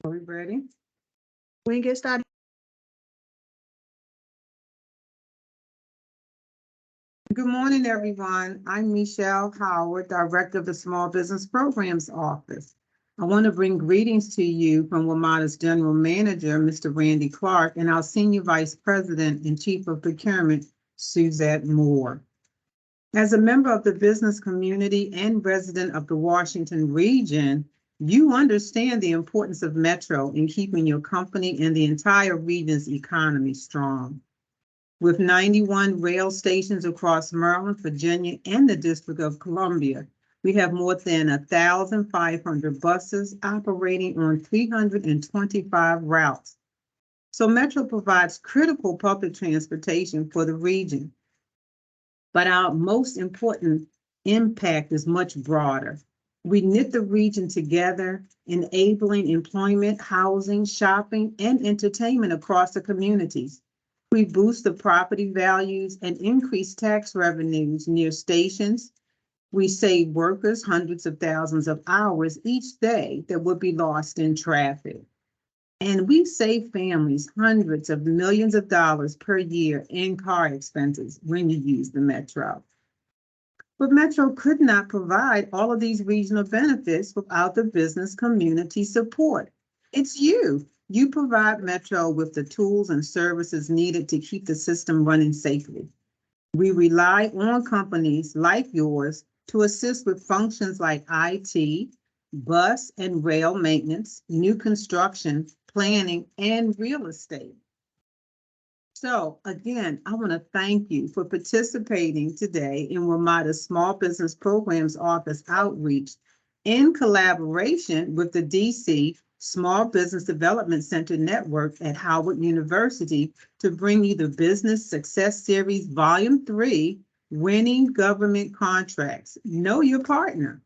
Are we ready? We can get started. Good morning, everyone. I'm Michelle Howard, Director of the Small Business Programs Office. I want to bring greetings to you from WMATA's General Manager, Mr. Randy Clark, and our Senior Vice President and Chief of Procurement, Suzette Moore. As a member of the business community and resident of the Washington region, you understand the importance of Metro in keeping your company and the entire region's economy strong. With 91 rail stations across Maryland, Virginia, and the District of Columbia, we have more than 1,500 buses operating on 325 routes. So Metro provides critical public transportation for the region. But our most important impact is much broader. We knit the region together, enabling employment, housing, shopping, and entertainment across the communities. We boost the property values and increase tax revenues near stations. We save workers hundreds of thousands of hours each day that would be lost in traffic. And we save families hundreds of millions of dollars per year in car expenses when you use the Metro. But Metro could not provide all of these regional benefits without the business community support. It's you. You provide Metro with the tools and services needed to keep the system running safely. We rely on companies like yours to assist with functions like IT, bus and rail maintenance, new construction, planning, and real estate. So again, I want to thank you for participating today in WMATA's Small Business Programs Office outreach in collaboration with the DC Small Business Development Center Network at Howard University to bring you the Business Success Series Volume 3, Winning Government Contracts. Know your partner.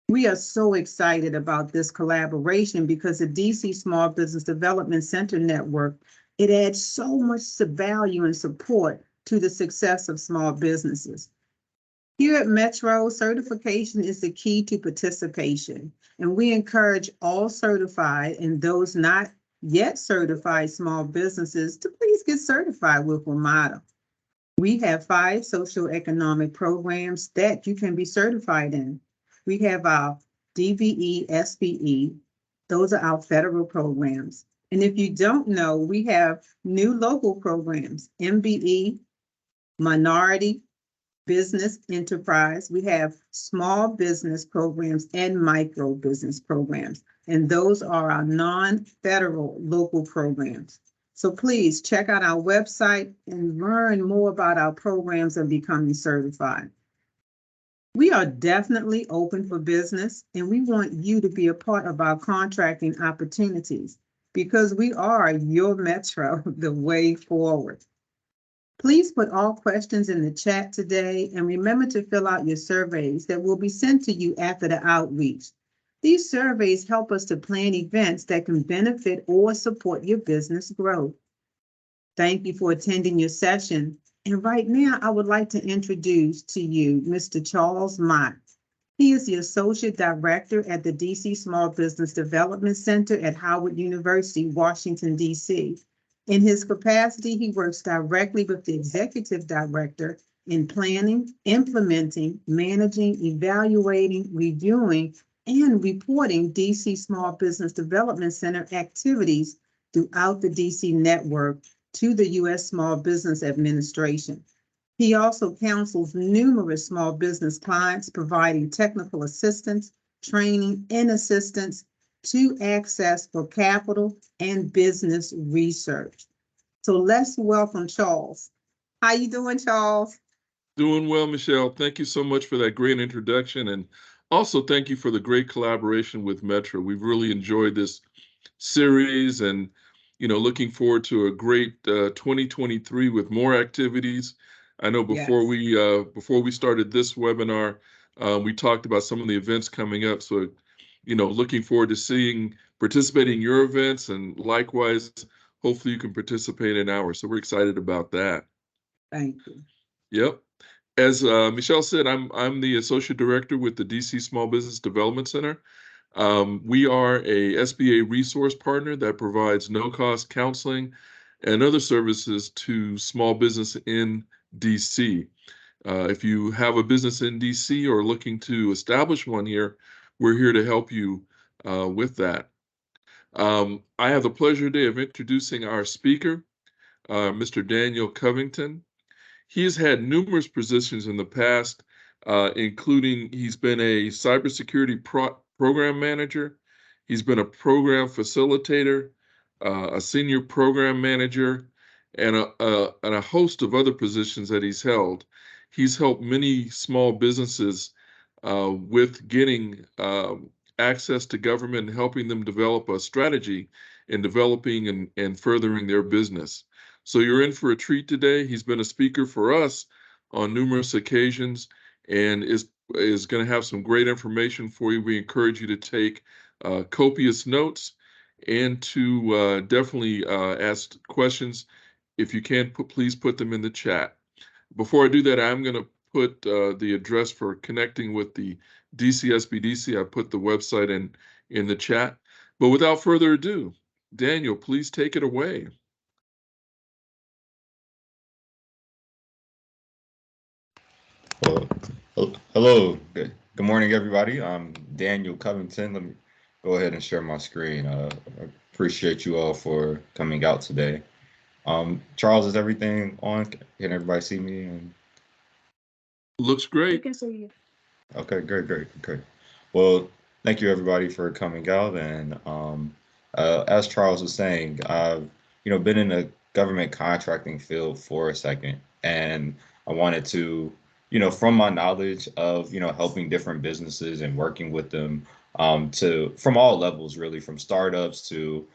We are so excited about this collaboration because the DC Small Business Development Center Network, it adds so much value and support to the success of small businesses. Here at Metro, certification is the key to participation, and we encourage all certified and those not yet certified small businesses to please get certified with WMATA. We have 5 socioeconomic programs that you can be certified in. We have our DBE, SBE. Those are our federal programs. And if you don't know, we have new local programs, MBE, Minority Business Enterprise. We have small business programs and micro business programs. And those are our non-federal local programs. So please check out our website and learn more about our programs and becoming certified. We are definitely open for business, and we want you to be a part of our contracting opportunities because we are your Metro, the way forward. Please put all questions in the chat today and remember to fill out your surveys that will be sent to you after the outreach. These surveys help us to plan events that can benefit or support your business growth. Thank you for attending your session. And right now, I would like to introduce to you Mr. Charles Mott. He is the Associate Director at the DC Small Business Development Center at Howard University, Washington, D.C. In his capacity, he works directly with the Executive Director in planning, implementing, managing, evaluating, reviewing, and reporting DC Small Business Development Center activities throughout the DC network to the U.S. Small Business Administration. He also counsels numerous small business clients, providing technical assistance, training, and assistance to access for capital and business research. So let's welcome Charles. How you doing, Charles? Doing well, Michelle. Thank you so much for that great introduction. And also thank you for the great collaboration with Metro. We've really enjoyed this series and, looking forward to a great 2023 with more activities. I know before we started this webinar, we talked about some of the events coming up. So, looking forward to participating in your events, and likewise, hopefully you can participate in ours. So we're excited about that. Thank you. Yep. As Michelle said, I'm the Associate Director with the DC Small Business Development Center. We are a SBA resource partner that provides no-cost counseling and other services to small business in DC. If you have a business in DC or looking to establish one here, we're here to help you with that. I have the pleasure today of introducing our speaker, Mr. Daniel Covington. He has had numerous positions in the past, including he's been a cybersecurity program manager, he's been a program facilitator, a senior program manager, and a host of other positions that he's held. He's helped many small businesses with getting access to government and helping them develop a strategy in developing and furthering their business. So you're in for a treat today. He's been a speaker for us on numerous occasions and is going to have some great information for you. We encourage you to take copious notes and to definitely ask questions. If you can, please put them in the chat. Before I do that, I'm going to put the address for connecting with the DCSBDC. I put the website in the chat. But without further ado, Daniel, please take it away. Well, hello. Good morning, everybody. I'm Daniel Covington. Let me go ahead and share my screen. I appreciate you all for coming out today. Charles, is everything on? Can everybody see me? Looks We great. can see you. Okay, great. Well, thank you everybody for coming out. And as Charles was saying, I've been in the government contracting field for a second, and I wanted to, from my knowledge of helping different businesses and working with them, from all levels, really, from startups to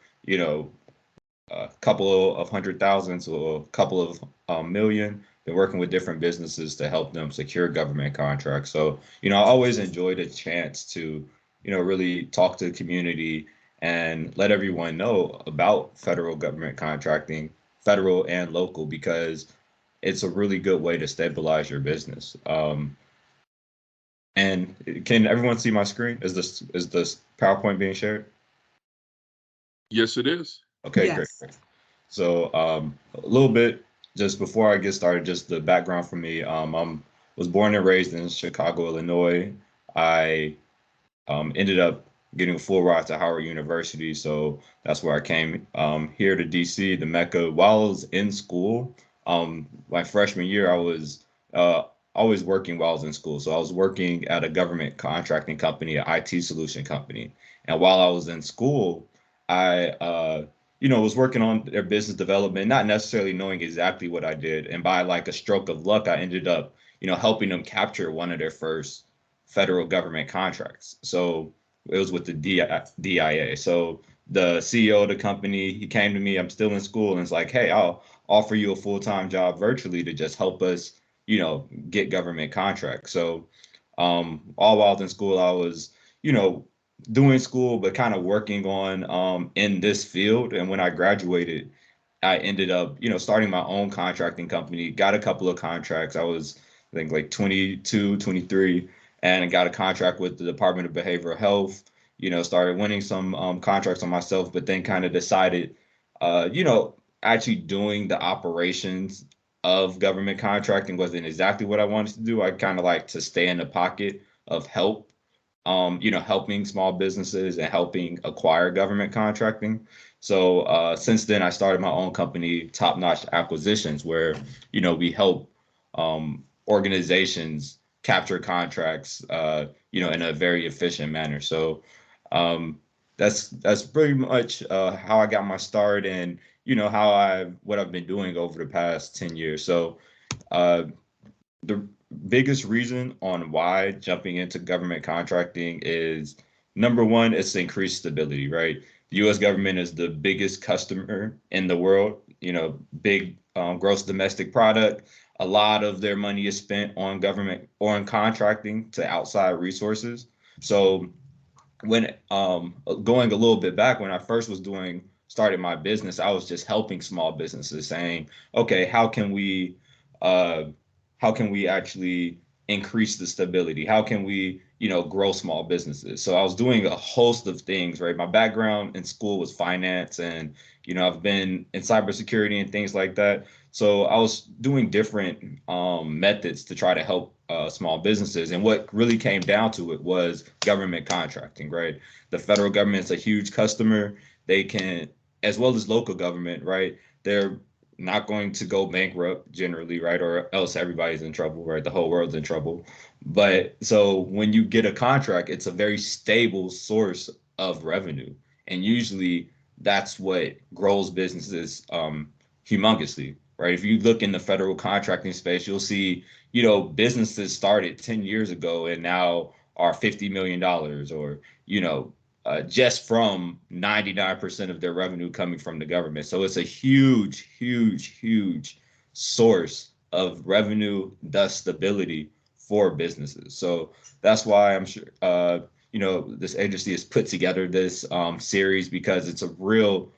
a couple of 100,000 to a couple of million. Been working with different businesses to help them secure government contracts. So, I always enjoyed a chance to, really talk to the community and let everyone know about federal government contracting, federal and local, because it's a really good way to stabilize your business. And can everyone see my screen? Is this PowerPoint being shared? Yes, it is. Okay, Yes. great. So a little bit just before I get started, just the background for me. I was born and raised in Chicago, Illinois. I ended up getting a full ride to Howard University, so that's where I came here to DC, the Mecca. While I was in school, my freshman year, I was always working while I was in school. So I was working at a government contracting company, an IT solution company, and while I was in school, I was working on their business development, not necessarily knowing exactly what I did. And by like a stroke of luck, I ended up, helping them capture one of their first federal government contracts. So it was with the DIA. So the CEO of the company, he came to me, I'm still in school, and it's like, hey, I'll offer you a full-time job virtually to just help us, get government contracts. So all while I was in school, I was, doing school, but kind of working on in this field. And when I graduated, I ended up, starting my own contracting company, got a couple of contracts. I was, I think, like 22, 23, and got a contract with the Department of Behavioral Health, started winning some contracts on myself, but then kind of decided, actually doing the operations of government contracting wasn't exactly what I wanted to do. I kind of like to stay in the pocket of help, helping small businesses and helping acquire government contracting. So since then, I started my own company, Top Notch Acquisitions, where we help organizations capture contracts, in a very efficient manner. So that's pretty much how I got my start, and what I've been doing over the past 10 years. So the biggest reason on why jumping into government contracting is, number one, it's increased stability, right? The US government is the biggest customer in the world, big gross domestic product. A lot of their money is spent on government or on contracting to outside resources. So when going a little bit back, when I first was started my business, I was just helping small businesses, saying, okay, how can we actually increase the stability? How can we, grow small businesses? So I was doing a host of things, right? My background in school was finance, and I've been in cybersecurity and things like that. So I was doing different methods to try to help small businesses. And what really came down to it was government contracting, right? The federal government's a huge customer. They can, as well as local government, right? They're not going to go bankrupt generally, right? Or else everybody's in trouble, right? The whole world's in trouble. But so when you get a contract, it's a very stable source of revenue. And usually that's what grows businesses humongously, right? If you look in the federal contracting space, you'll see, businesses started 10 years ago and now are $50 million, or, just from 99% of their revenue coming from the government. So it's a huge, huge, huge source of revenue, thus stability for businesses. So that's why I'm sure, this agency has put together this series, because it's a real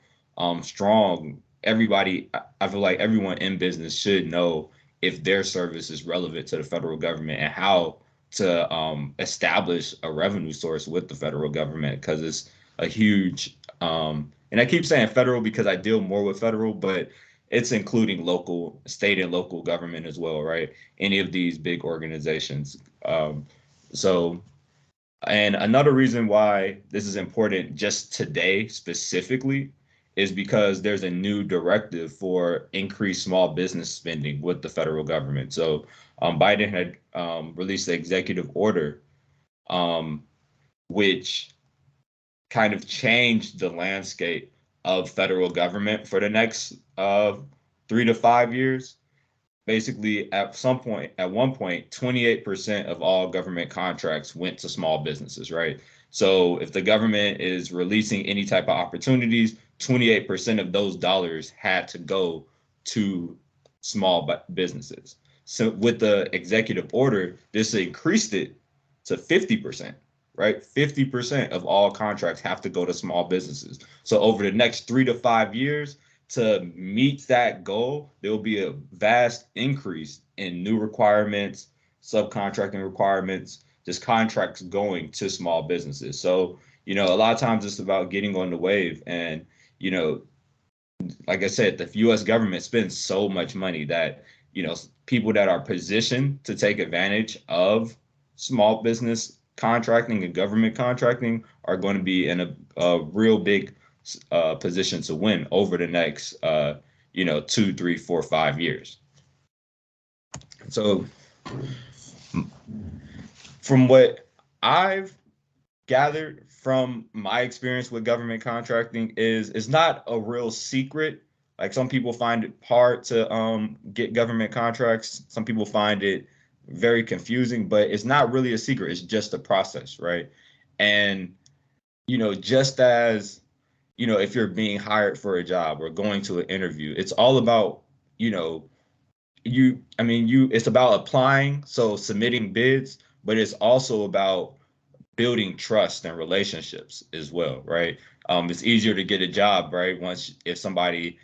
strong, I feel like everyone in business should know if their service is relevant to the federal government and how to establish a revenue source with the federal government, because it's a huge, and I keep saying federal because I deal more with federal, but it's including local, state and local government as well, right? Any of these big organizations. So, and another reason why this is important just today specifically is because there's a new directive for increased small business spending with the federal government. So Biden had released the executive order, um, which kind of changed the landscape of federal government for the next 3 to 5 years. Basically, at one point, 28% of all government contracts went to small businesses, right? So if the government is releasing any type of opportunities, 28% of those dollars had to go to small businesses. So with the executive order, this increased it to 50%, right? 50% of all contracts have to go to small businesses. So over the next 3 to 5 years, to meet that goal, there will be a vast increase in new requirements, subcontracting requirements, just contracts going to small businesses. So, a lot of times it's about getting on the wave. And, like I said, the US government spends so much money that, people that are positioned to take advantage of small business contracting and government contracting are going to be in a real big position to win over the next 2, 3, 4, 5 years. So from what I've gathered from my experience with government contracting is it's not a real secret. Like, some people find it hard to get government contracts. Some people find it very confusing, but it's not really a secret. It's just a process, right? And just as if you're being hired for a job or going to an interview, it's all about, it's about applying, so submitting bids, but it's also about building trust and relationships as well, right? It's easier to get a job, right? If somebody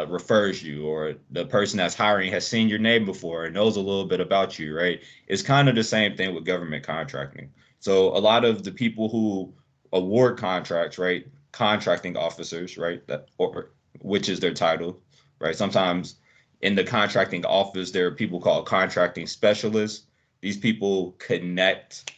refers you, or the person that's hiring has seen your name before and knows a little bit about you, right? It's kind of the same thing with government contracting. So a lot of the people who award contracts, right? Contracting officers, right? Which is their title, right? Sometimes in the contracting office, there are people called contracting specialists. These people connect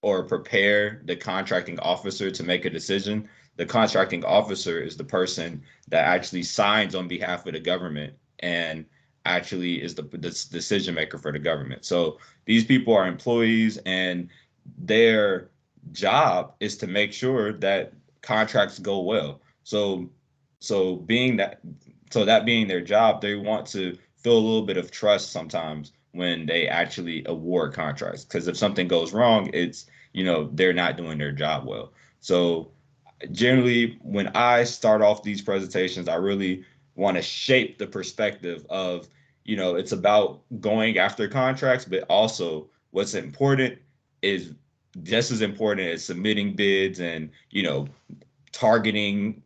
or prepare the contracting officer to make a decision. The contracting officer is the person that actually signs on behalf of the government and actually is the decision maker for the government. So these people are employees, and their job is to make sure that contracts go well. So that being their job, they want to feel a little bit of trust sometimes when they actually award contracts, because if something goes wrong, it's they're not doing their job well. So generally, when I start off these presentations, I really want to shape the perspective of, it's about going after contracts, but also what's important is just as important as submitting bids and, targeting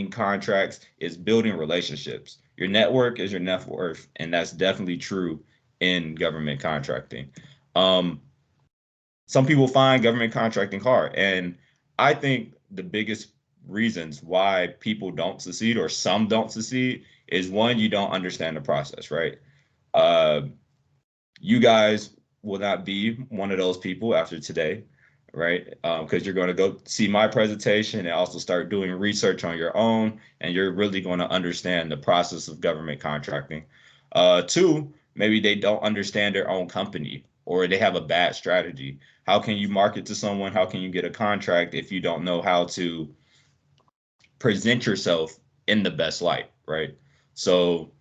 contracts is building relationships. Your network is your net worth, and that's definitely true in government contracting. Some people find government contracting hard, and I think the biggest reasons why people don't succeed, or some don't succeed, is one, you don't understand the process, right? Uh, you guys will not be one of those people after today, right? Because you're going to go see my presentation and also start doing research on your own, and you're really going to understand the process of government contracting. Two, maybe they don't understand their own company, or they have a bad strategy. How can you market to someone? How can you get a contract if you don't know how to present yourself in the best light, right? So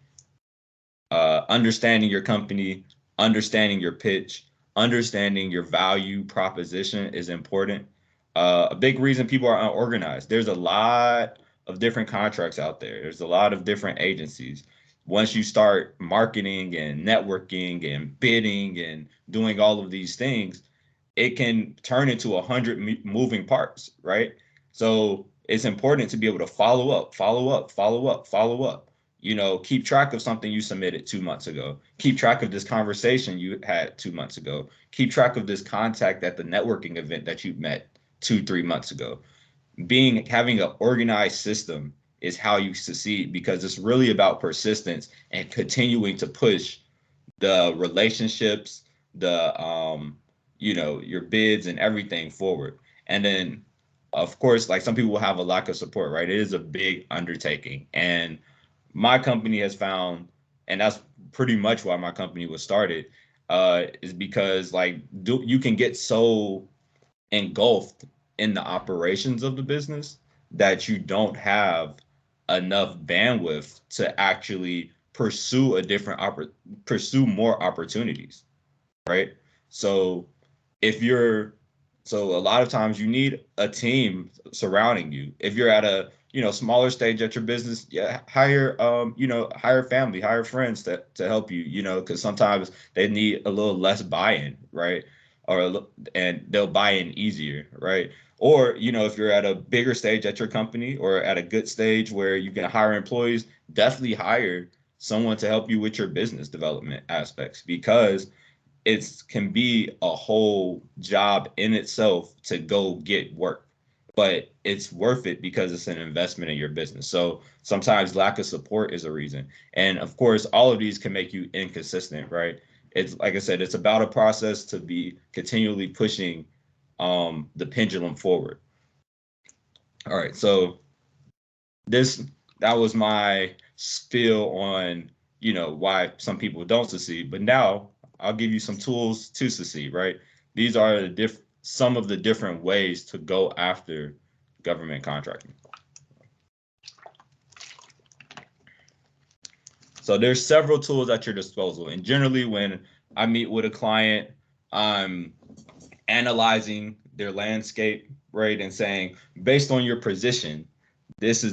understanding your company, understanding your pitch, understanding your value proposition is important. A big reason people are unorganized. There's a lot of different contracts out there. There's a lot of different agencies. Once you start marketing and networking and bidding and doing all of these things, it can turn into 100 moving parts, right? So it's important to be able to follow up, follow up, follow up, follow up. Keep track of something you submitted 2 months ago. Keep track of this conversation you had 2 months ago. Keep track of this contact at the networking event that you met 2, 3 months ago. Having an organized system is how you succeed, because it's really about persistence and continuing to push the relationships, your bids and everything forward. And then, of course, like, some people will have a lack of support, right? It is a big undertaking. And my company has found, and that's pretty much why my company was started, is because, like, you can get so engulfed in the operations of the business that you don't have enough bandwidth to actually pursue more opportunities, right? So if you're so a lot of times you need a team surrounding you. If you're at a smaller stage at your business, yeah, hire family, hire friends to help you, because sometimes they need a little less buy-in, right? And they'll buy in easier, right? Or if you're at a bigger stage at your company, or at a good stage where you can hire employees, definitely hire someone to help you with your business development aspects, because it can be a whole job in itself to go get work, but it's worth it because it's an investment in your business. So sometimes lack of support is a reason. And of course, all of these can make you inconsistent, right? It's like I said, it's about a process to be continually pushing the pendulum forward. All right, so that was my spiel on why some people don't succeed. But now I'll give you some tools to succeed, right? These are some of the different ways to go after government contracting. So there's several tools at your disposal. And generally, when I meet with a client, I'm analyzing their landscape, right? And saying, based on your position, these are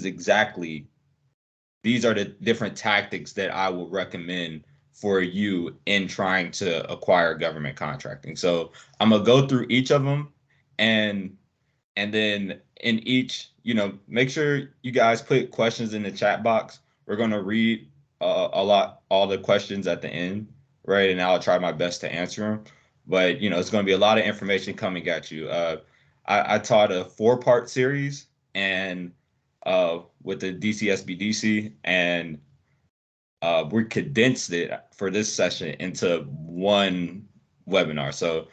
the different tactics that I will recommend for you in trying to acquire government contracting. So I'm gonna go through each of them, and then in each, make sure you guys put questions in the chat box. We're gonna read all the questions at the end, right? And I'll try my best to answer them. But it's gonna be a lot of information coming at you. I taught a 4-part series, and with the DCSBDC, and we condensed it for this session into one webinar. So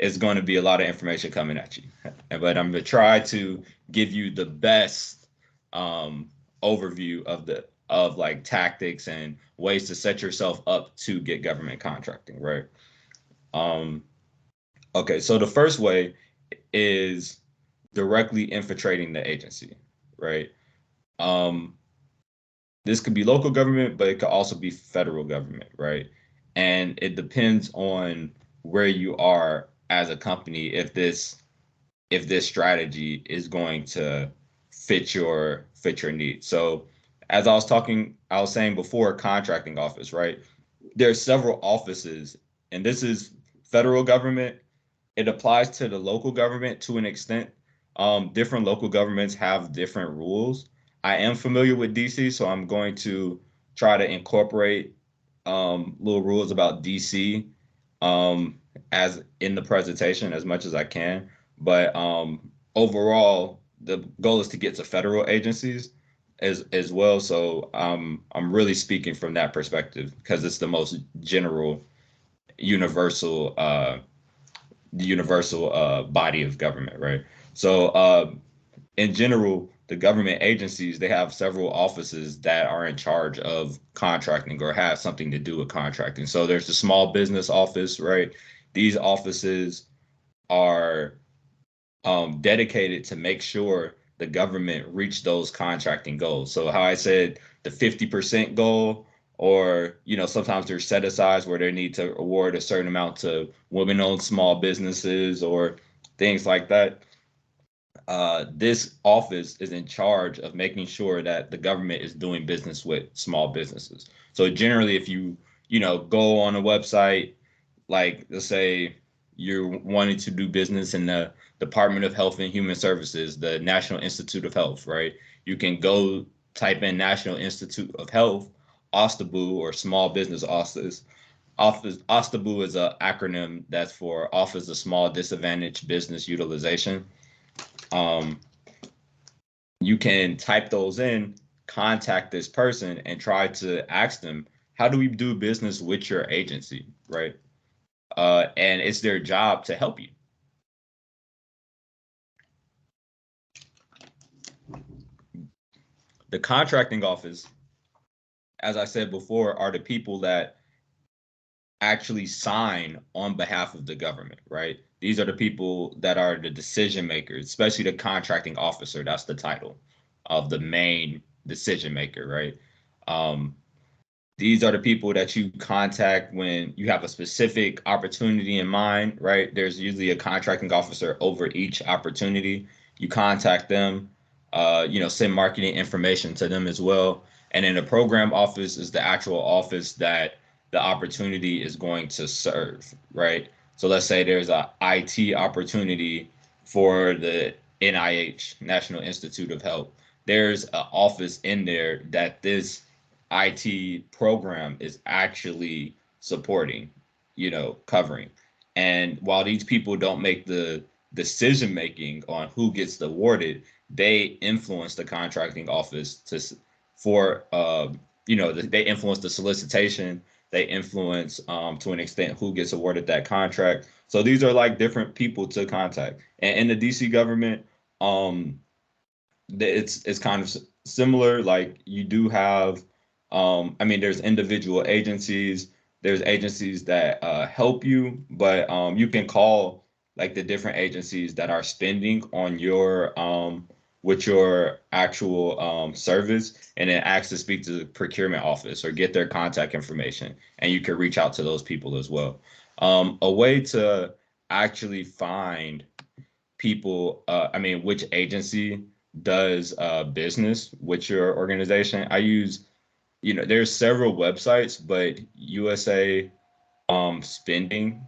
it's going to be a lot of information coming at you, but I'm going to try to give you the best overview of like tactics and ways to set yourself up to get government contracting, right? Okay, so the first way is directly infiltrating the agency, right? This could be local government, but it could also be federal government, right? And it depends on where you are as a company if this strategy is going to fit your needs. So as I was saying before, contracting office, right? There's several offices, and this is federal government. It applies to the local government to an extent. Different local governments have different rules. I am familiar with DC, so I'm going to try to incorporate little rules about DC as in the presentation as much as I can. But overall, the goal is to get to federal agencies as well. So I'm really speaking from that perspective because it's the most general, universal the universal body of government, right? So in general, the government agencies, they have several offices that are in charge of contracting or have something to do with contracting. So there's the small business office, right? These offices are dedicated to make sure the government reach those contracting goals. So how I said the 50% goal, or sometimes there's set asides where they need to award a certain amount to women-owned small businesses or things like that. This office is in charge of making sure that the government is doing business with small businesses. So generally, if you go on a website, like let's say you're wanting to do business in the Department of Health and Human Services, the National Institute of Health, right? You can go type in National Institute of Health, OSTABU, or Small Business Office. OSTABU is an acronym that's for Office of Small Disadvantaged Business Utilization. Um, you can type those in, contact this person, and try to ask them, how do we do business with your agency, right? And it's their job to help you. The contracting office, as I said before, are the people that actually sign on behalf of the government, right? These are the people that are the decision makers, especially the contracting officer. That's the title of the main decision maker, right? These are the people that you contact when you have a specific opportunity in mind, right? There's usually a contracting officer over each opportunity. You contact them, send marketing information to them as well. And then the program office is the actual office that the opportunity is going to serve, right? So let's say there's a IT opportunity for the NIH, National Institute of Health. There's an office in there that this IT program is actually supporting, covering. And while these people don't make the decision making on who gets awarded, they influence the contracting office they influence the solicitation. They influence to an extent who gets awarded that contract. So these are like different people to contact. And in the DC government, it's kind of similar. Like you do have, there's individual agencies. There's agencies that help you, but you can call like the different agencies that are spending on your with your actual service, and then ask to speak to the procurement office or get their contact information, and you can reach out to those people as well. A way to actually find people, which agency does business with your organization. I use, there's several websites, but USA Spending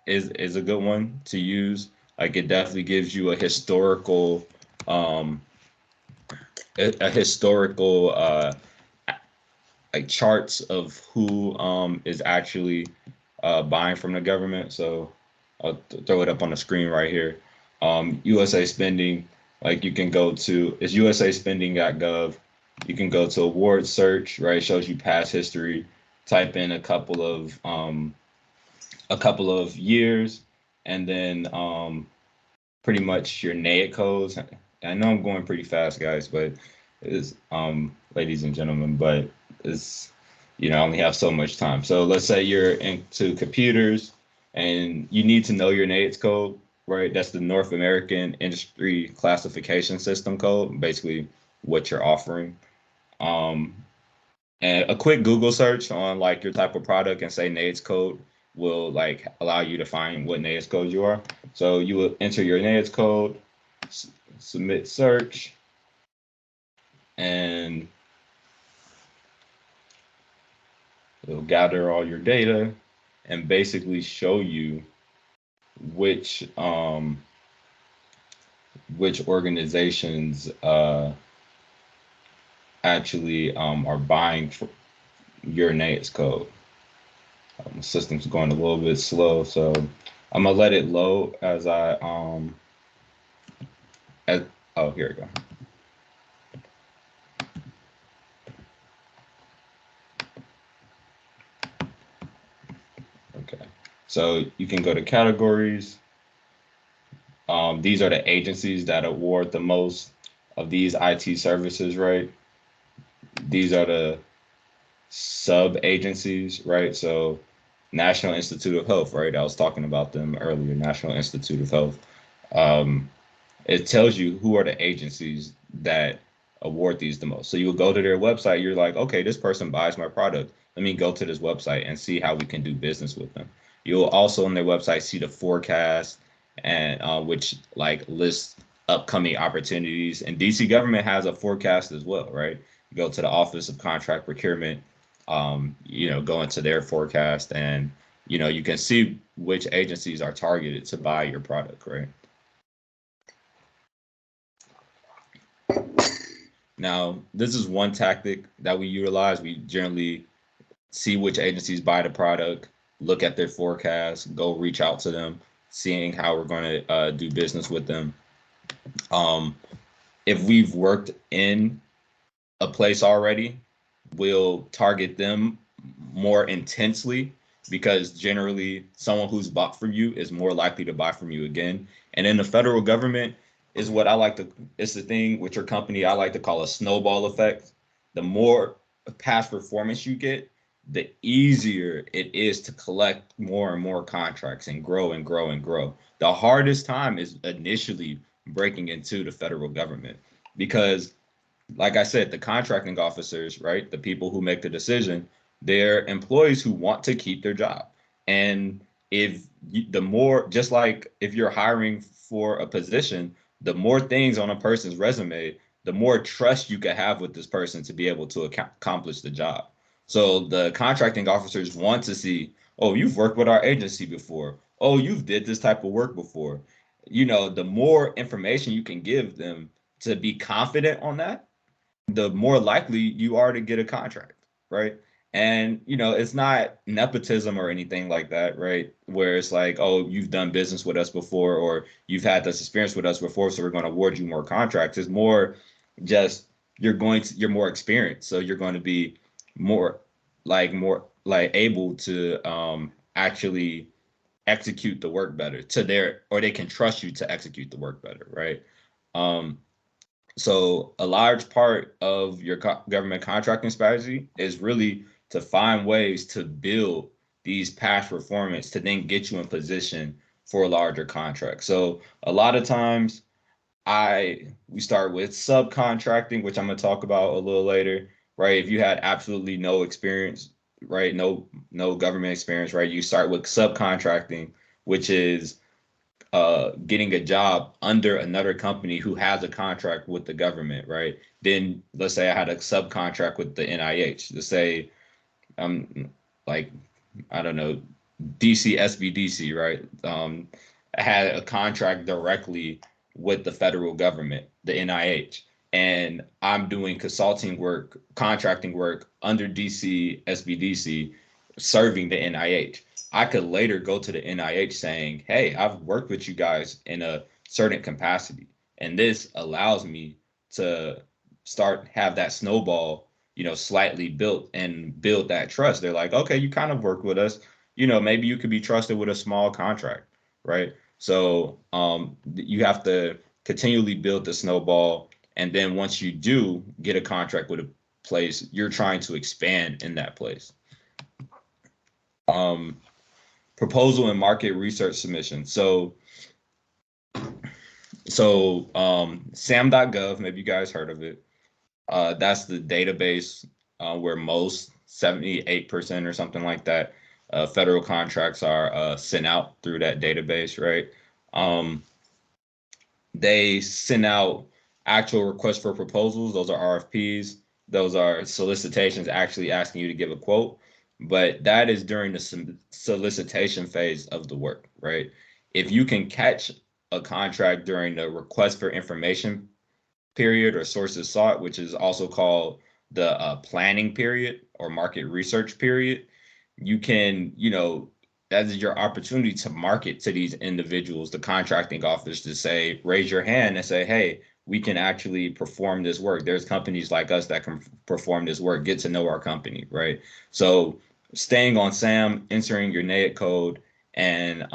is a good one to use. Like it definitely gives you a historical like charts of who is actually buying from the government. So I'll throw it up on the screen right here. USA Spending, like you can go to, it's usaspending.gov. You can go to award search, right? It shows you past history. Type in a couple of years, and then pretty much your NAIC codes. I know I'm going pretty fast, guys, but it's ladies and gentlemen, but it's I only have so much time. So let's say you're into computers and you need to know your NAICS code, right? That's the North American Industry Classification System code, basically what you're offering. And a quick Google search on like your type of product and say NAICS code will like allow you to find what NAICS code you are. So you will enter your NAICS code, submit search, and it'll gather all your data and basically show you which organizations actually are buying for your NAICS code. The system's going a little bit slow, so I'm gonna let it load as I as oh, here we go. Okay, so you can go to categories. These are the agencies that award the most of these IT services, right? These are the sub agencies, right? So National Institute of Health, right? I was talking about them earlier, National Institute of Health. Um, it tells you who are the agencies that award these the most. So you'll go to their website, you're like, okay, this person buys my product. Let me go to this website and see how we can do business with them. You'll also on their website see the forecast and which like lists upcoming opportunities. And DC government has a forecast as well, right? You go to the Office of Contract Procurement, go into their forecast and you can see which agencies are targeted to buy your product, right? Now, this is one tactic that we utilize. We generally see which agencies buy the product, look at their forecast, go reach out to them, seeing how we're going to do business with them. If we've worked in a place already, we'll target them more intensely because generally someone who's bought from you is more likely to buy from you again. And in the federal government is what I like to, it's the thing with your company I like to call a snowball effect. The more past performance you get, the easier it is to collect more and more contracts and grow and grow and grow. The hardest time is initially breaking into the federal government because like I said, the contracting officers, right? The people who make the decision, they're employees who want to keep their job. And if the more, just like if you're hiring for a position, the more things on a person's resume, the more trust you can have with this person to be able to accomplish the job. So the contracting officers want to see, oh, you've worked with our agency before. Oh, you've did this type of work before. The more information you can give them to be confident on that, the more likely you are to get a contract, right? And it's not nepotism or anything like that, right? Where it's like, oh, you've done business with us before, or you've had this experience with us before, so we're going to award you more contracts. It's more just you're more experienced, so you're going to be more like able to actually execute the work better or they can trust you to execute the work better, right? So a large part of your government contracting strategy is really to find ways to build these past performance to then get you in position for a larger contract. So a lot of times we start with subcontracting, which I'm going to talk about a little later, right? If you had absolutely no experience, right? No government experience, right? You start with subcontracting, which is getting a job under another company who has a contract with the government, right? Then let's say I had a subcontract with the NIH. Let's say like I don't know, DC SBDC, right? I had a contract directly with the federal government, the NIH, and I'm doing consulting work, contracting work under DC SBDC, serving the NIH. I could later go to the NIH saying, hey, I've worked with you guys in a certain capacity. And this allows me to have that snowball, slightly built and build that trust. They're like, okay, you kind of work with us. Maybe you could be trusted with a small contract, right? So you have to continually build the snowball. And then once you do get a contract with a place, you're trying to expand in that place. Proposal and market research submission. So SAM.gov, maybe you guys heard of it. That's the database where most 78% or something like that federal contracts are sent out through that database, right? They send out actual requests for proposals. Those are RFPs. Those are solicitations actually asking you to give a quote. But that is during the solicitation phase of the work, right? If you can catch a contract during the request for information period or sources sought, which is also called the planning period or market research period, you can, that is your opportunity to market to these individuals, the contracting office, to say, raise your hand and say, hey, we can actually perform this work. There's companies like us that can perform this work, get to know our company, right? So staying on SAM, entering your NAIC code, and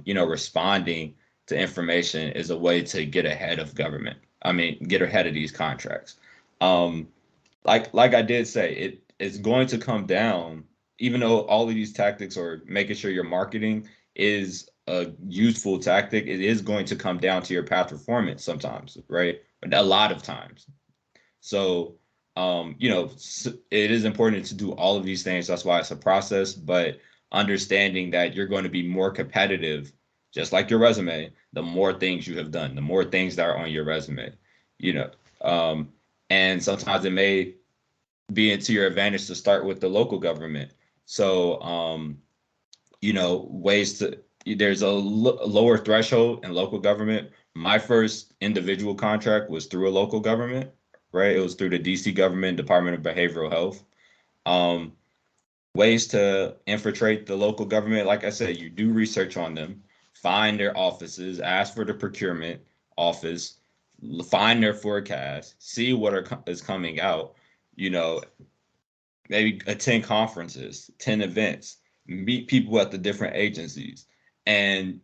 responding to information is a way to get ahead of government. I mean, get ahead of these contracts. Like I did say, it's going to come down, even though all of these tactics or making sure your marketing is a useful tactic, it is going to come down to your path performance sometimes, right? But a lot of times. So, it is important to do all of these things. That's why it's a process, but understanding that you're going to be more competitive, just like your resume, the more things you have done, the more things that are on your resume, you know. And sometimes it may be into your advantage to start with the local government. So, ways to, there's a lower threshold in local government. My first individual contract was through a local government, right? It was through the DC government, Department of Behavioral Health. Um, Ways to infiltrate the local government, like I said, you do research on them, find their offices, ask for the procurement office, find their forecast, see what is coming out, you know, maybe attend conferences, attend events, meet people at the different agencies, and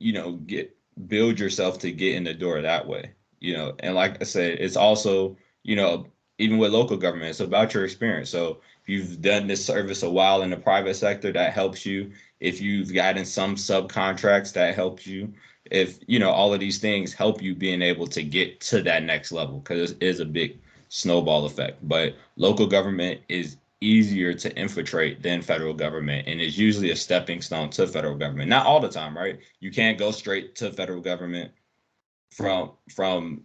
get build yourself to get in the door that way. And like I said, it's also, even with local government, it's about your experience. So if you've done this service a while in the private sector, that helps you. If you've gotten some subcontracts, that helps you. If all of these things help you being able to get to that next level, because it is a big snowball effect. But local government is easier to infiltrate than federal government, and is usually a stepping stone to federal government. Not all the time, right? You can't go straight to federal government from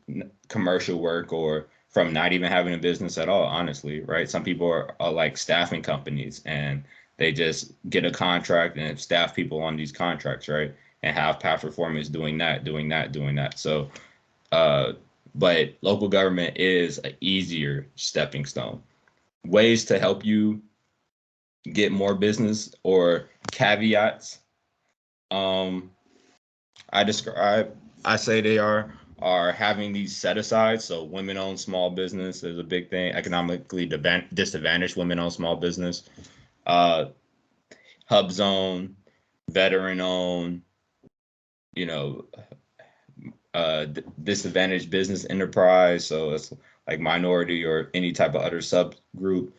commercial work, or from not even having a business at all, honestly, right? Some people are like staffing companies, and they just get a contract and staff people on these contracts, right? And have past performance doing that. So but local government is an easier stepping stone. Ways to help you get more business, or caveats, um I say they are having these set aside. So women-owned small business is a big thing. Economically disadvantaged women-owned small business, uh hub zone, veteran-owned, you know disadvantaged business enterprise. So it's like minority or any type of other subgroup,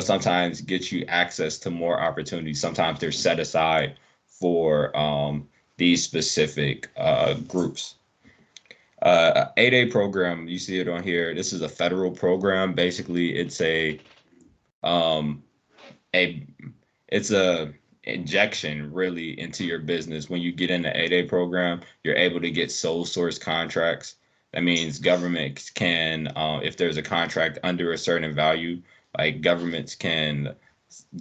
sometimes gets you access to more opportunities. Sometimes they're set aside for these specific groups. 8A program, you see it on here. This is a federal program. Basically, it's um, a it's a injection really into your business. When you get in the 8A program, you're able to get sole source contracts. That means government can, if there's a contract under a certain value, like governments can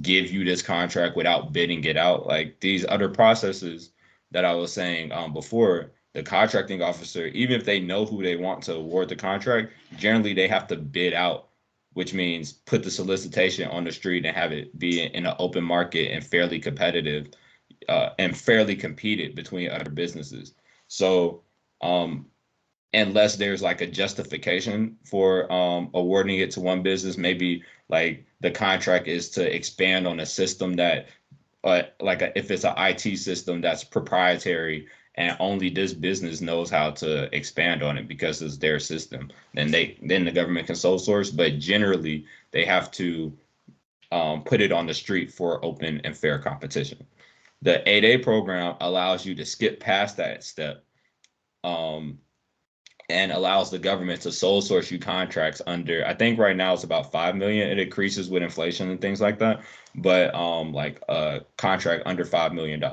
give you this contract without bidding it out. Like these other processes that I was saying before, the contracting officer, even if they know who they want to award the contract, generally they have to bid out, which means put the solicitation on the street and have it be in an open market and fairly competitive, and fairly competed between other businesses. So unless there's like a justification for awarding it to one business, maybe like the contract is to expand on a system that, if it's an IT system that's proprietary and only this business knows how to expand on it because it's their system, then the government can sole source. But generally, they have to put it on the street for open and fair competition. The 8A program allows you to skip past that step, and allows the government to sole source you contracts under, I think right now it's about 5 million. It increases with inflation and things like that, but like a contract under $5 million.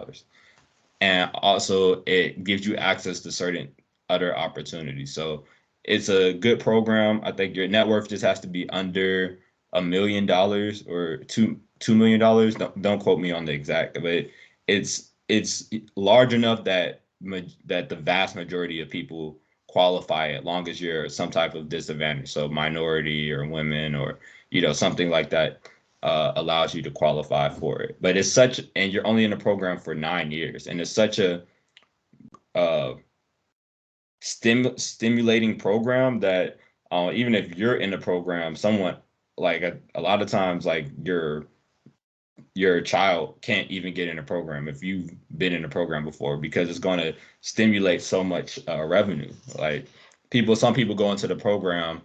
And also it gives you access to certain other opportunities. So it's a good program. I think your net worth just has to be under $1 million or $2 million. Don't quote me on the exact, but it's large enough that the vast majority of people qualify, as long as you're some type of disadvantage, so minority or women or something like that. allows you to qualify for it. But it's such, and you're only in the program for 9 years, and it's such a uh, stimulating program that even if you're in the program, someone like a lot of times like your child can't even get in a program if you've been in a program before, because it's going to stimulate so much revenue. Like some people go into the program,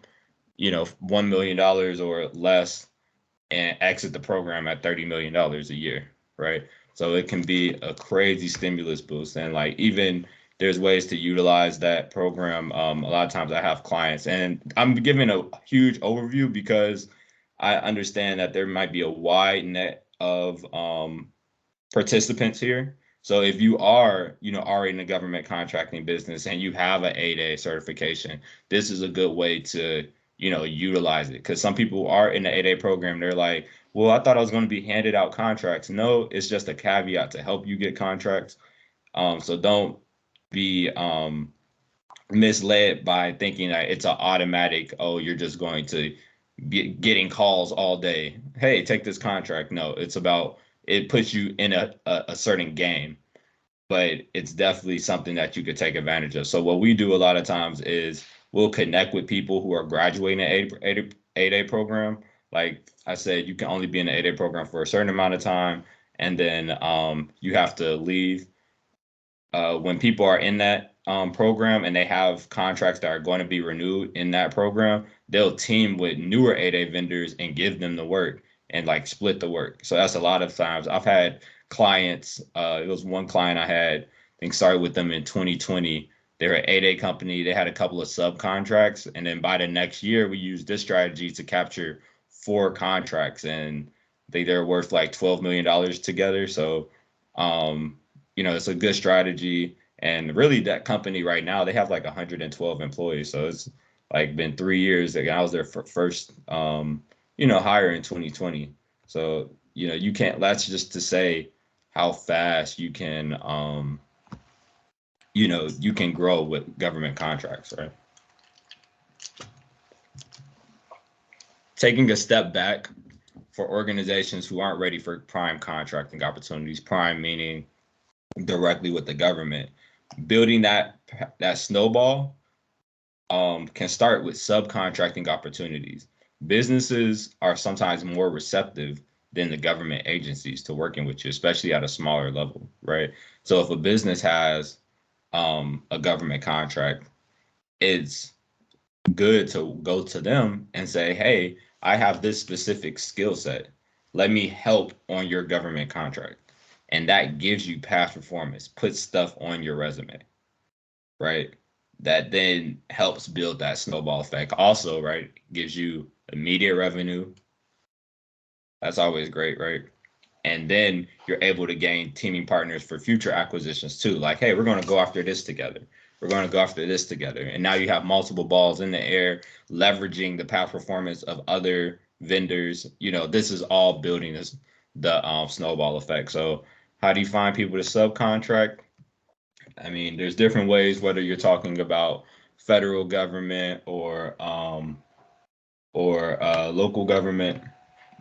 $1 million or less, and exit the program at $30 million a year, right? So it can be a crazy stimulus boost. And like even there's ways to utilize that program. A lot of times I have clients, and I'm giving a huge overview because I understand that there might be a wide net of participants here. So if you are, already in the government contracting business and you have an 8A certification, this is a good way to, utilize it. Because some people are in the 8A program, they're like, well, I thought I was going to be handed out contracts. No, it's just a caveat to help you get contracts. So don't be misled by thinking that it's an automatic, oh, you're just going to be getting calls all day. Hey, take this contract. No, it's about, it puts you in a certain game, but it's definitely something that you could take advantage of. So what we do a lot of times is we'll connect with people who are graduating an 8A program. Like I said, you can only be in the 8A program for a certain amount of time, and then you have to leave. When people are in that program and they have contracts that are going to be renewed in that program, they'll team with newer 8A vendors and give them the work and like split the work. So that's a lot of times I've had clients. It was one client I had, I think started with them in 2020. They're an 8A company. They had a couple of subcontracts. And then by the next year, we used this strategy to capture 4 contracts. And they're worth like $12 million together. So, it's a good strategy. And really that company right now, they have like 112 employees. So it's like been 3 years that I was their first, hire in 2020. So, you can't, that's just to say how fast you can, you can grow with government contracts, right? Taking a step back for organizations who aren't ready for prime contracting opportunities, prime meaning directly with the government, building that snowball can start with subcontracting opportunities. Businesses are sometimes more receptive than the government agencies to working with you, especially at a smaller level, right? So if a business has a government contract, it's good to go to them and say, hey, I have this specific skill set. Let me help on your government contract. And that gives you past performance, puts stuff on your resume, right? That then helps build that snowball effect. Also, right, gives you immediate revenue. That's always great, right? And then you're able to gain teaming partners for future acquisitions too. Like, hey, we're going to go after this together. We're going to go after this together. And now you have multiple balls in the air, leveraging the past performance of other vendors. This is all building the snowball effect. So how do you find people to subcontract? I mean, there's different ways, whether you're talking about federal government or local government.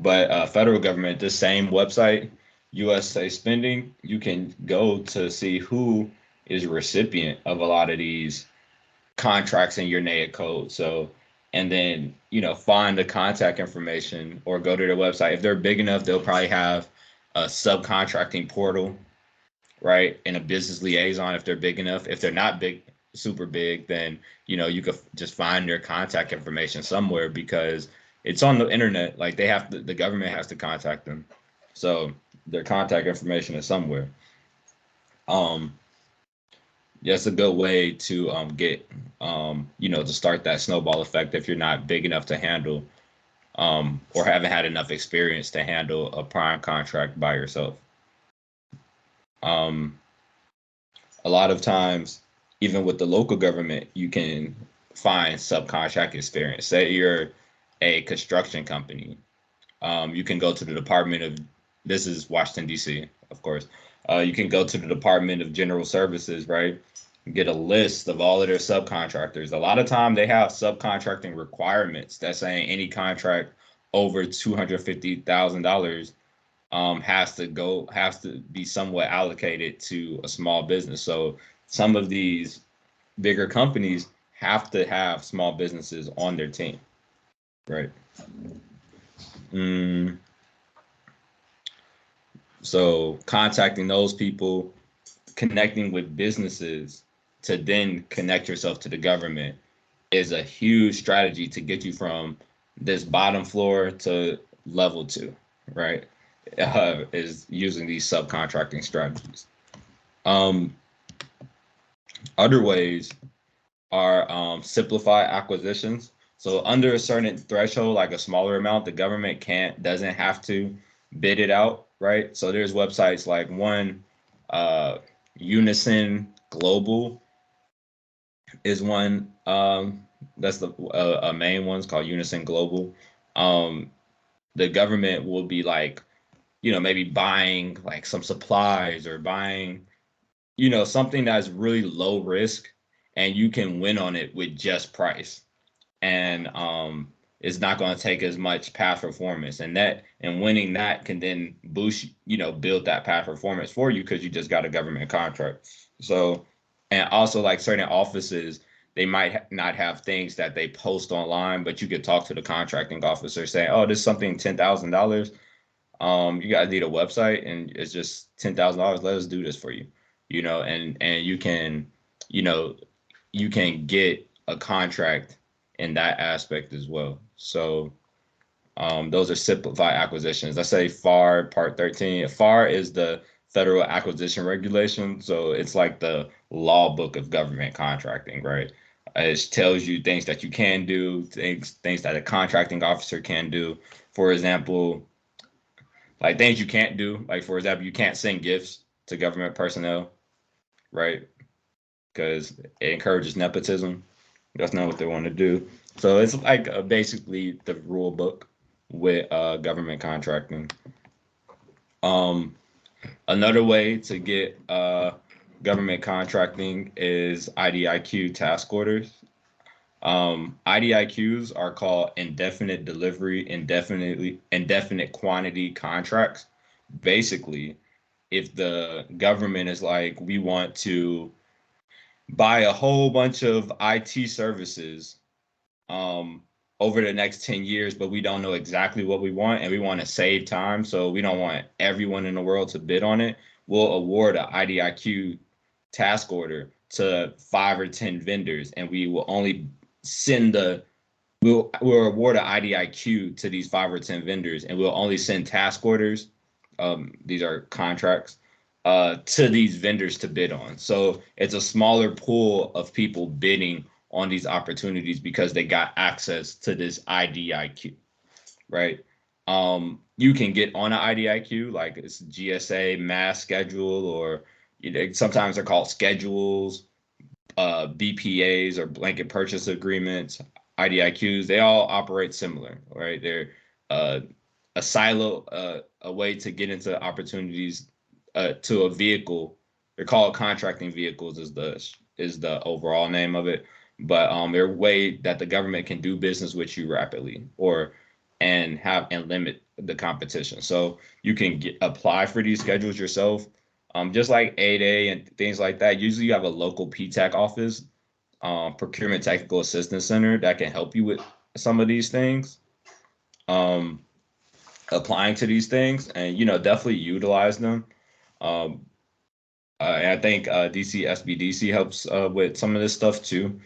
But federal government, the same website, USA Spending, you can go to see who is recipient of a lot of these contracts in your NAIC code. So, and then, find the contact information or go to their website. If they're big enough, they'll probably have a subcontracting portal, right? And a business liaison if they're big enough. If they're not big, super big, then, you could just find their contact information somewhere because it's on the internet. Like the government has to contact them. So their contact information is somewhere. That's a good way to get, to start that snowball effect if you're not big enough to handle or haven't had enough experience to handle a prime contract by yourself. A lot of times, even with the local government, you can find subcontract experience. Say you're a construction company. You can go to the Department of, this is Washington, D.C., of course. You can go to the Department of General Services, right? Get a list of all of their subcontractors. A lot of time they have subcontracting requirements that's saying any contract over $250,000 has to be somewhat allocated to a small business. So some of these bigger companies have to have small businesses on their team, right? So contacting those people, connecting with businesses to then connect yourself to the government is a huge strategy to get you from this bottom floor to level 2, right? Is using these subcontracting strategies. Other ways are simplify acquisitions. So under a certain threshold, like a smaller amount, the government doesn't have to bid it out, right? So there's websites like Unison Global is one. That's a main one. It's called Unison Global. The government will be like, maybe buying like some supplies or buying, something that's really low risk, and you can win on it with just price. And it's not going to take as much past performance, and winning that can then boost, build that past performance for you because you just got a government contract. So, and also like certain offices, they might not have things that they post online, but you could talk to the contracting officer saying, oh, this is something $10,000. You guys need a website and it's just $10,000. Let us do this for you, and you can, you can get a contract in that aspect as well. So those are simplified acquisitions. Let's say FAR Part 13. FAR is the Federal Acquisition Regulation. So it's like the law book of government contracting, right? It tells you things that you can do, things that a contracting officer can do. For example, like things you can't do. Like, for example, you can't send gifts to government personnel, right? Because it encourages nepotism. That's not what they want to do. So it's like basically the rule book with government contracting. Another way to get government contracting is IDIQ task orders. IDIQs are called indefinite delivery, indefinite quantity contracts. Basically, if the government is like, we want to buy a whole bunch of IT services over the next 10 years, but we don't know exactly what we want and we want to save time, so we don't want everyone in the world to bid on it, we'll award an IDIQ task order to 5 or 10 vendors, and we will only we'll award an IDIQ to these 5 or 10 vendors, and we'll only send task orders. These are contracts to these vendors to bid on. So it's a smaller pool of people bidding on these opportunities because they got access to this IDIQ, right? You can get on an IDIQ, like it's GSA mass schedule, or sometimes they're called schedules, BPAs or blanket purchase agreements, IDIQs. They all operate similar, right? They're a silo, a way to get into opportunities to a vehicle. They're called contracting vehicles is the overall name of it. But they're a way that the government can do business with you rapidly and limit the competition. So you can apply for these schedules yourself. Just like 8A and things like that. Usually you have a local PTAC office, Procurement Technical Assistance Center, that can help you with some of these things. Applying to these things, and definitely utilize them. And I think DC SBDC helps with some of this stuff too.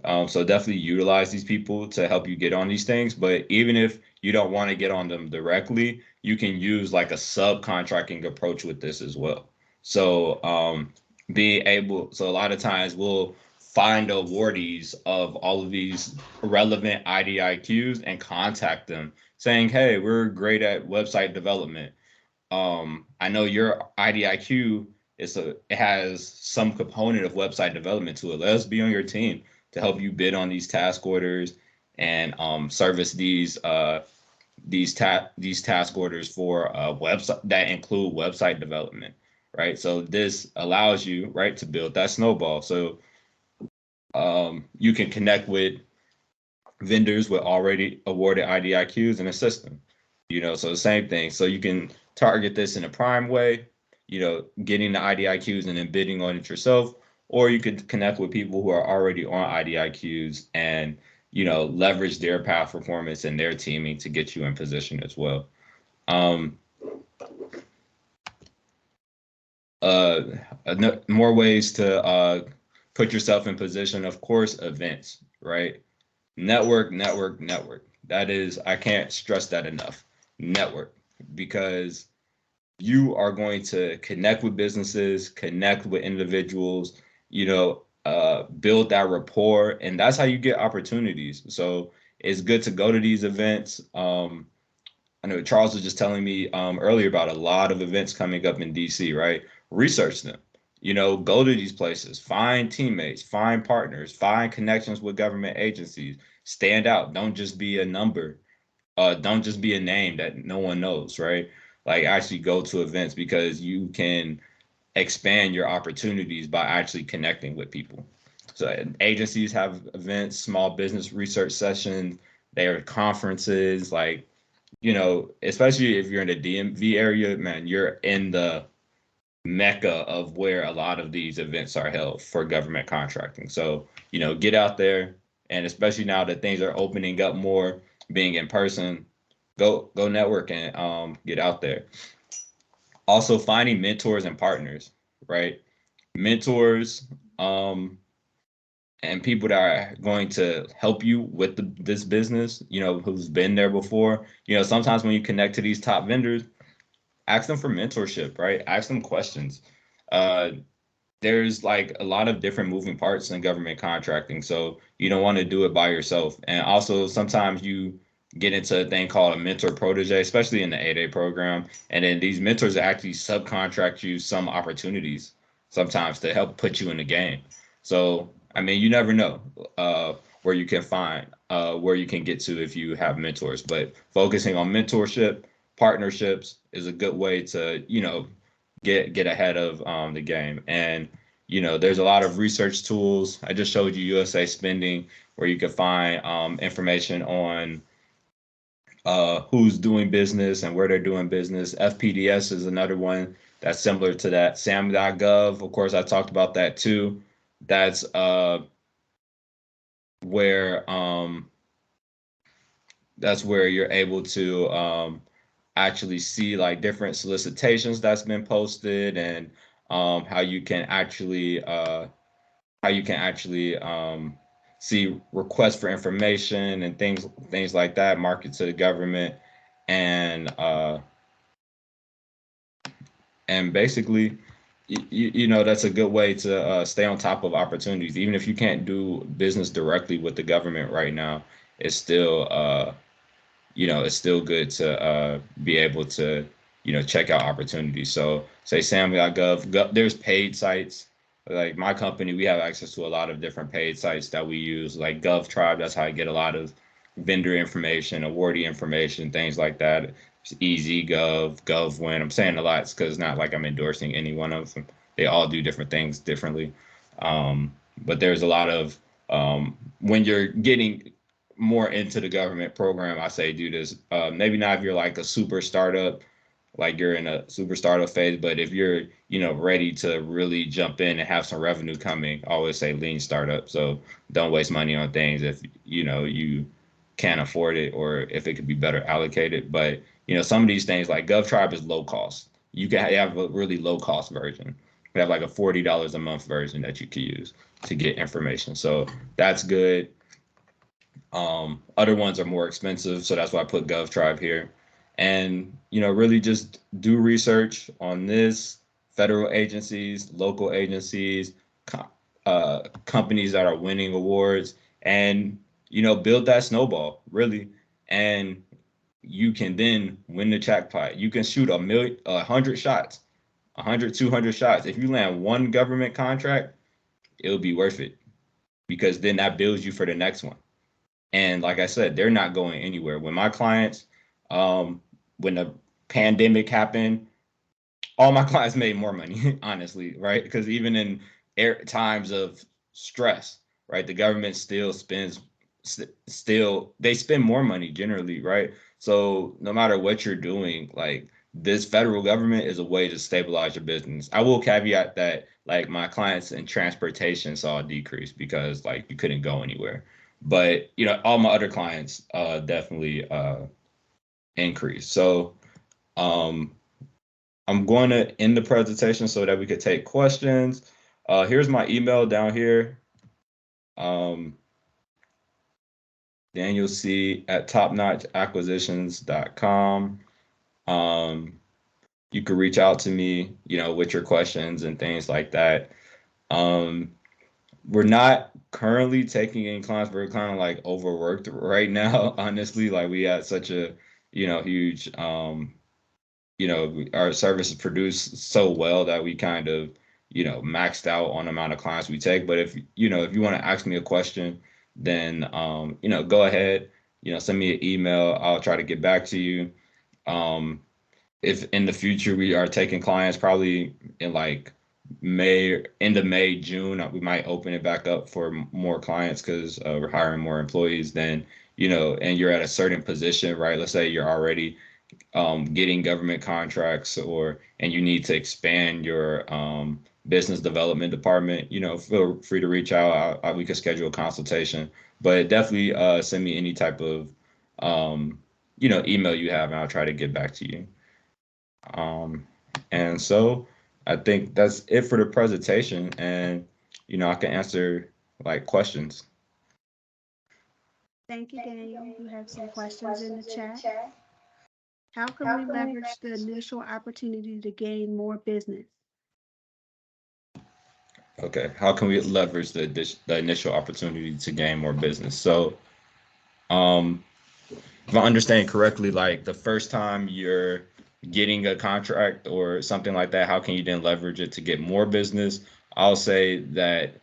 So definitely utilize these people to help you get on these things. But even if you don't want to get on them directly, you can use like a subcontracting approach with this as well. So so a lot of times we'll find awardees of all of these relevant IDIQs and contact them saying, hey, we're great at website development. I know your IDIQ it has some component of website development to it. Let us be on your team to help you bid on these task orders and service these task orders for website that include website development, right? So this allows you, right, to build that snowball. So you can connect with vendors with already awarded IDIQs and assist them. So the same thing. So you can target this in a prime way, getting the IDIQs and then bidding on it yourself, or you could connect with people who are already on IDIQs and, leverage their past performance and their teaming to get you in position as well. More ways to put yourself in position, of course, events, right? Network, network, network. That is, I can't stress that enough. Network, because you are going to connect with businesses, connect with individuals, build that rapport, and that's how you get opportunities. So it's good to go to these events. I know Charles was just telling me earlier about a lot of events coming up in DC, right? Research them. Go to these places, find teammates, find partners, find connections with government agencies, stand out. Don't just be a number. Don't just be a name that no one knows, right? Like actually go to events because you can expand your opportunities by actually connecting with people. So agencies have events, small business research sessions, there are conferences, like, especially if you're in the DMV area, man, you're in the mecca of where a lot of these events are held for government contracting. So, get out there, and especially now that things are opening up more, being in person, go network and get out there. Also finding mentors and partners, right? Mentors and people that are going to help you with this business, who's been there before. Sometimes when you connect to these top vendors, ask them for mentorship, right? Ask them questions. There's like a lot of different moving parts in government contracting, so you don't want to do it by yourself. And also sometimes you get into a thing called a mentor protege, especially in the 8A program. And then these mentors actually subcontract you some opportunities sometimes to help put you in the game. So, I mean, you never know where you can find, where you can get to if you have mentors. But focusing on mentorship, partnerships is a good way to, get ahead of the game. And there's a lot of research tools. I just showed you USA Spending, where you can find information on who's doing business and where they're doing business. FPDS is another one that's similar to that. SAM.gov, of course, I talked about that too. That's where you're able to actually see like different solicitations that's been posted, and how you can actually see requests for information and things like that, market to the government, and basically, that's a good way to stay on top of opportunities. Even if you can't do business directly with the government right now, it's still it's still good to be able to, check out opportunities. So say SAM.gov, there's paid sites. Like my company, we have access to a lot of different paid sites that we use, like GovTribe. That's how I get a lot of vendor information, awardee information, things like that. It's EasyGov, GovWin. I'm saying a lot because it's not like I'm endorsing any one of them. They all do different things differently. But there's a lot of, when you're getting more into the government program, I say do this. Maybe not if you're like a super startup, like you're in a super startup phase, but if you're, ready to really jump in and have some revenue coming, I always say lean startup. So don't waste money on things if, you can't afford it, or if it could be better allocated. But, some of these things like GovTribe is low cost. You can have a really low cost version. We have like a $40 a month version that you can use to get information. So that's good. Other ones are more expensive, so that's why I put GovTribe here. And, really just do research on this, federal agencies, local agencies, companies that are winning awards, and, build that snowball, really. And you can then win the jackpot. You can shoot 100 shots, 100, 200 shots. If you land one government contract, it'll be worth it, because then that builds you for the next one. And like I said, they're not going anywhere. When my clients, when the pandemic happened, all my clients made more money, honestly, right? Because even in times of stress, right, the government still spends still they spend more money generally, right? So no matter what you're doing, like this federal government is a way to stabilize your business. I will caveat that like my clients in transportation saw a decrease because like you couldn't go anywhere. But all my other clients definitely increased. So um I'm going to end the presentation so that we could take questions. Here's my email down here. Daniel C at topnotchacquisitions.com. You could reach out to me, with your questions and things like that. We're not currently taking any clients. We're kind of like overworked right now, honestly. Like we had such a, huge, our services produce so well that we kind of, maxed out on the amount of clients we take. But if you want to ask me a question, then, go ahead, send me an email. I'll try to get back to you. If in the future we are taking clients, probably in like end of May, June, we might open it back up for more clients because we're hiring more employees. Then, and you're at a certain position, right? Let's say you're already getting government contracts and you need to expand your business development department, feel free to reach out. We could schedule a consultation, but definitely send me any type of email you have, and I'll try to get back to you. And so I think that's it for the presentation, and I can answer like questions. Thank you, Daniel. You have some questions in the chat. How can we leverage the initial opportunity to gain more business? Okay, how can we leverage the initial opportunity to gain more business? So, if I understand correctly, like the first time you're getting a contract or something like that, how can you then leverage it to get more business? I'll say that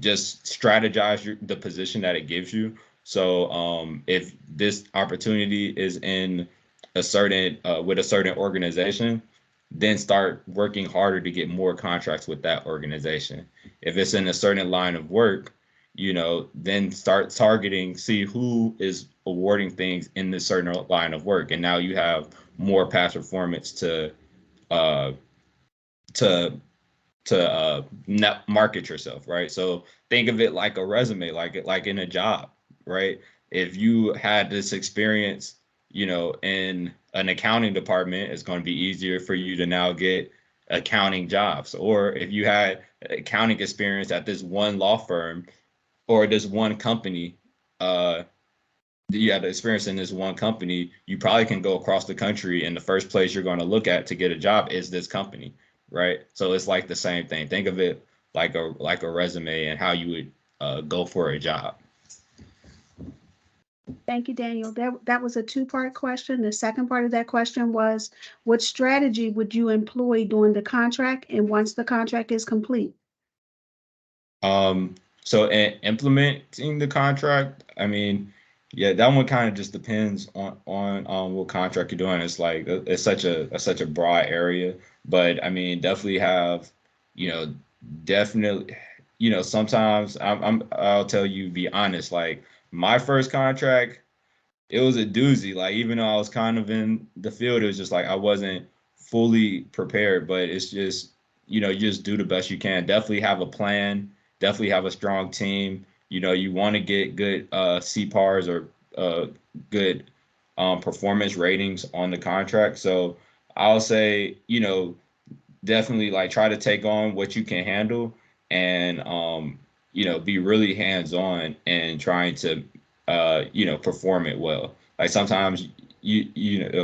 just strategize the position that it gives you. So if this opportunity is in a certain with a certain organization, then start working harder to get more contracts with that organization. If it's in a certain line of work, then start targeting, see who is awarding things in this certain line of work, and now you have more past performance to uh, to market yourself, right? So think of it like a resume, like in a job, right? If you had this experience, in an accounting department, it's going to be easier for you to now get accounting jobs. Or if you had accounting experience at this one law firm or this one company, you had experience in this one company, you probably can go across the country, and the first place you're going to look at to get a job is this company, right? So it's like the same thing. Think of it like a resume and how you would go for a job. Thank you, Daniel. That was a two-part question. The second part of that question was, what strategy would you employ during the contract and once the contract is complete? So in implementing the contract, I mean, yeah, that one kind of just depends on what contract you're doing. It's like it's such a broad area, but I mean, definitely have, you know, definitely, sometimes I'll tell you, be honest, like my first contract, it was a doozy. Like even though I was kind of in the field, it was just like I wasn't fully prepared. But it's just, you just do the best you can. Definitely have a plan. Definitely have a strong team. You want to get good CPARs or good performance ratings on the contract. So I'll say, definitely like try to take on what you can handle, and be really hands-on and trying to perform it well. Like sometimes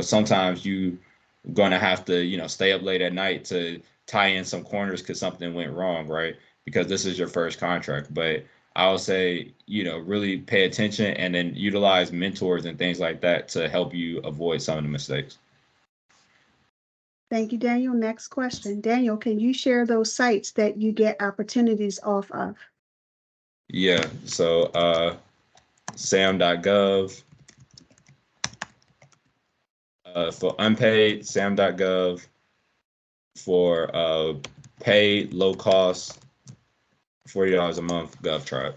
sometimes you gonna have to, stay up late at night to tie in some corners because something went wrong, right? Because this is your first contract. But I would say, really pay attention and then utilize mentors and things like that to help you avoid some of the mistakes. Thank you, Daniel. Next question. Daniel, can you share those sites that you get opportunities off of? Yeah, so sam.gov, for unpaid, sam.gov, for paid, low cost, $40 a month, GovTribe.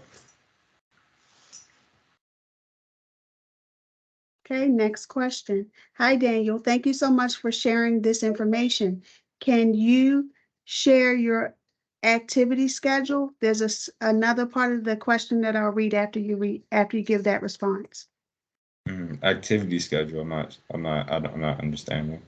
Okay, next question. Hi, Daniel. Thank you so much for sharing this information. Can you share your activity schedule? There's another part of the question that I'll read after you give that response. Activity schedule. I'm not understanding.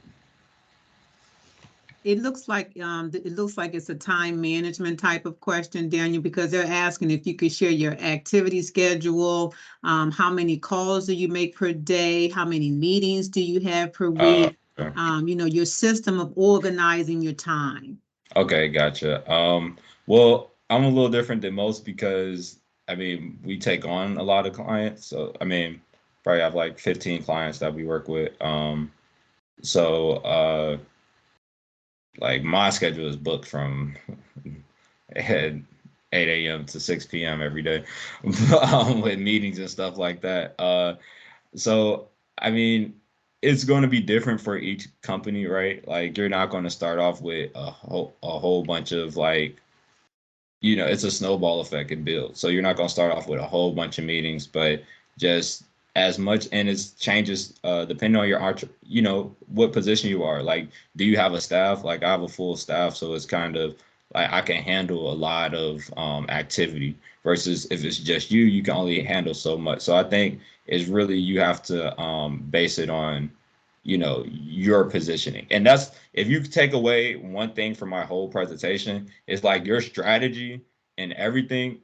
It looks like it's a time management type of question, Daniel, because they're asking if you could share your activity schedule, how many calls do you make per day, how many meetings do you have per week, Okay. Your system of organizing your time. Okay, gotcha. Well, I'm a little different than most because I mean we take on a lot of clients. So I mean, probably have like 15 clients that we work with. So like my schedule is booked from 8 a.m. to 6 p.m. every day with meetings and stuff like that. So I mean, it's going to be different for each company, right? Like you're not going to start off with a whole bunch of like, it's a snowball effect and build. So you're not going to start off with a whole bunch of meetings, but just as much, and it changes depending on what position you are. Like, do you have a staff? Like I have a full staff, so it's kind of like I can handle a lot of activity versus if it's just you, you can only handle so much. So I think it's really you have to base it on your positioning. And that's, if you take away one thing from my whole presentation, it's like your strategy and everything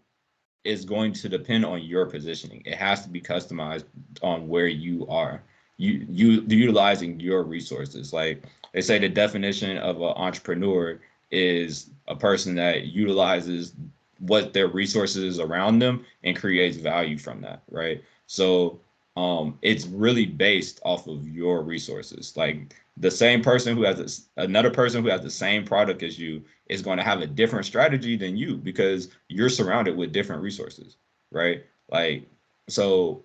is going to depend on your positioning. It has to be customized on where you are, you utilizing your resources. Like they say the definition of an entrepreneur is a person that utilizes what their resources around them and creates value from that, right? So it's really based off of your resources. Like the same person who has another person who has the same product as you is going to have a different strategy than you because you're surrounded with different resources, right? Like, so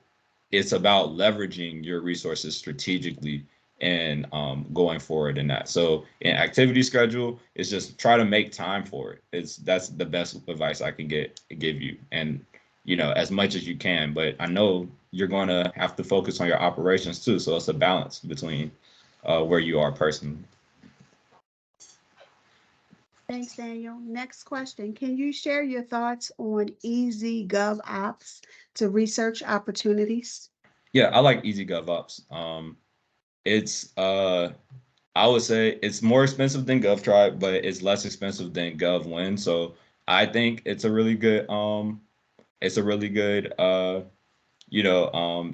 it's about leveraging your resources strategically and going forward in that. So in activity schedule, it's just try to make time for it. That's the best advice I can give you. And as much as you can, but I know you're going to have to focus on your operations too. So it's a balance between where you are personally. Thanks, Daniel. Next question. Can you share your thoughts on Easy Gov Ops to research opportunities? Yeah, I like Easy GovOps. It's I would say it's more expensive than GovTribe, but it's less expensive than GovWin. So I think it's a really good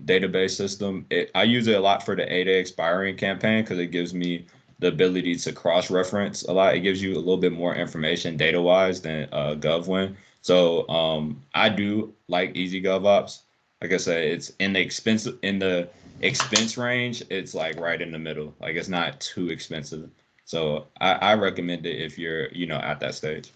database system. I use it a lot for the 8A expiring campaign because it gives me the ability to cross-reference a lot. It gives you a little bit more information data-wise than GovWin. So I do like Easy GovOps. Like I said, it's in the expense range. It's like right in the middle. Like it's not too expensive. So I recommend it if you're at that stage.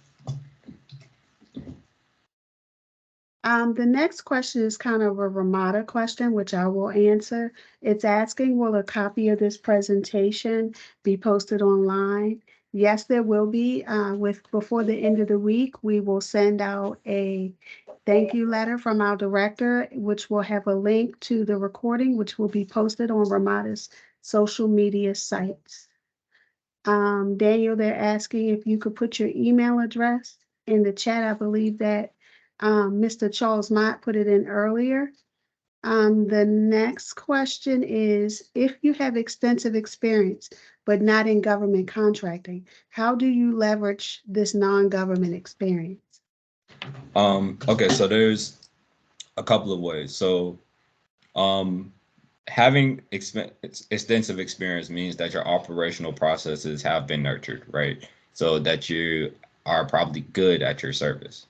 The next question is kind of a Ramada question, which I will answer. It's asking, will a copy of this presentation be posted online? Yes, there will be. Before the end of the week, we will send out a thank you letter from our director, which will have a link to the recording, which will be posted on Ramada's social media sites. Daniel, they're asking if you could put your email address in the chat. I believe that Mr. Charles Mott put it in earlier. The next question is, if you have extensive experience, but not in government contracting, how do you leverage this non-government experience? Okay, so there's a couple of ways. So having extensive experience means that your operational processes have been nurtured, right? So that you are probably good at your service.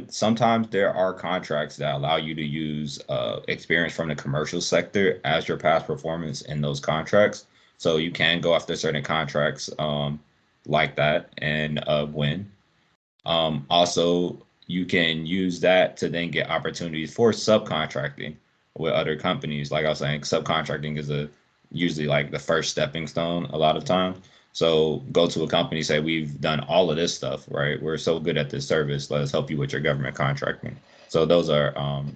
Sometimes there are contracts that allow you to use experience from the commercial sector as your past performance in those contracts. So you can go after certain contracts like that and win. Also, you can use that to then get opportunities for subcontracting with other companies. Like I was saying, subcontracting is usually like the first stepping stone a lot of times. So go to a company, say, we've done all of this stuff, right? We're so good at this service. Let us help you with your government contracting. So those are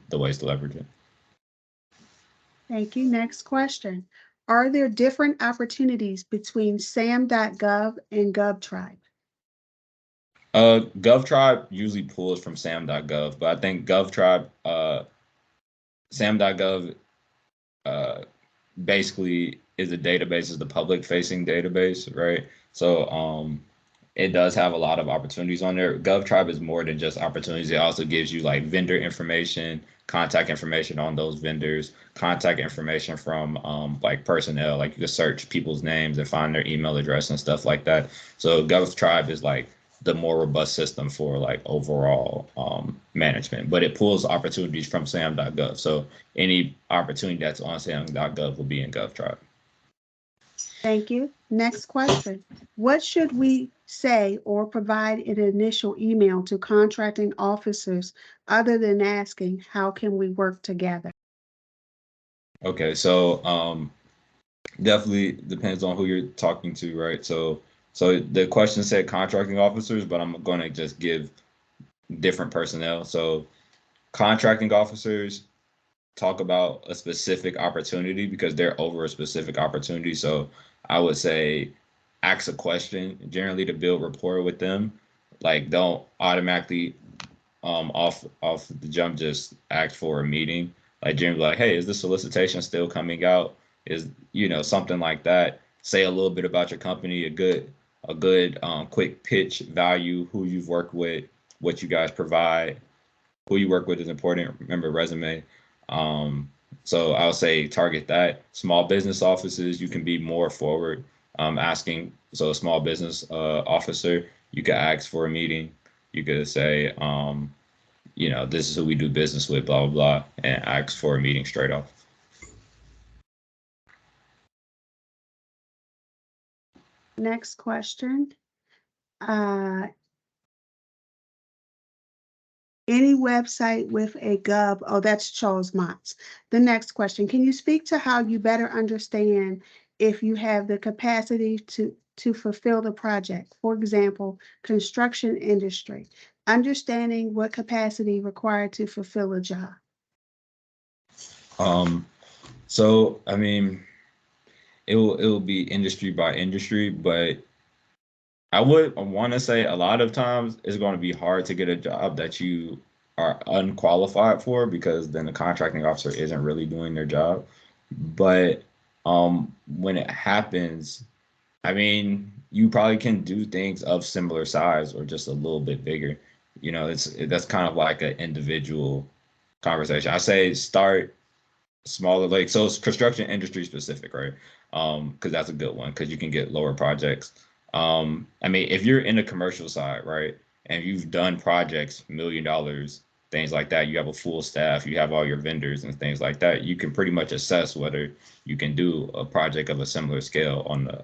the ways to leverage it. Thank you. Next question. Are there different opportunities between SAM.gov and GovTribe? GovTribe usually pulls from SAM.gov, but I think GovTribe, SAM.gov, basically is a database, is the public facing database, right? So it does have a lot of opportunities on there. GovTribe is more than just opportunities. It also gives you like vendor information, contact information on those vendors, contact information from like personnel. Like you can search people's names and find their email address and stuff like that. So GovTribe is like the more robust system for like overall management, but it pulls opportunities from SAM.gov. So any opportunity that's on SAM.gov will be in GovTribe. Thank you. Next question. What should we say or provide an initial email to contracting officers other than asking, how can we work together? Okay, so definitely depends on who you're talking to, right? So the question said contracting officers, but I'm going to just give different personnel. So contracting officers talk about a specific opportunity because they're over a specific opportunity. So I would say ask a question generally to build rapport with them. Like don't automatically off the jump just ask for a meeting. Like generally like, hey, is the solicitation still coming out? Is something like that. Say a little bit about your company, a good quick pitch, value, who you've worked with, what you guys provide. Who you work with is important. Remember resume. So I'll say target that. Small business offices, you can be more forward, asking. So a small business officer, you could ask for a meeting. You could say, this is who we do business with, blah, blah, blah, and ask for a meeting straight off. Next question. Any website with a gov, oh, that's Charles Motts. The next question, can you speak to how you better understand if you have the capacity to fulfill the project? For example, construction industry, understanding what capacity required to fulfill a job. So I mean, it will be industry by industry, but I would want to say a lot of times it's going to be hard to get a job that you are unqualified for because then the contracting officer isn't really doing their job. But when it happens, I mean, you probably can do things of similar size or just a little bit bigger. That's kind of like an individual conversation. I say start smaller, like so it's construction industry specific, right? Because that's a good one because you can get lower projects. I mean, if you're in the commercial side, right, and you've done projects, $1 million, things like that, you have a full staff, you have all your vendors and things like that, you can pretty much assess whether you can do a project of a similar scale on the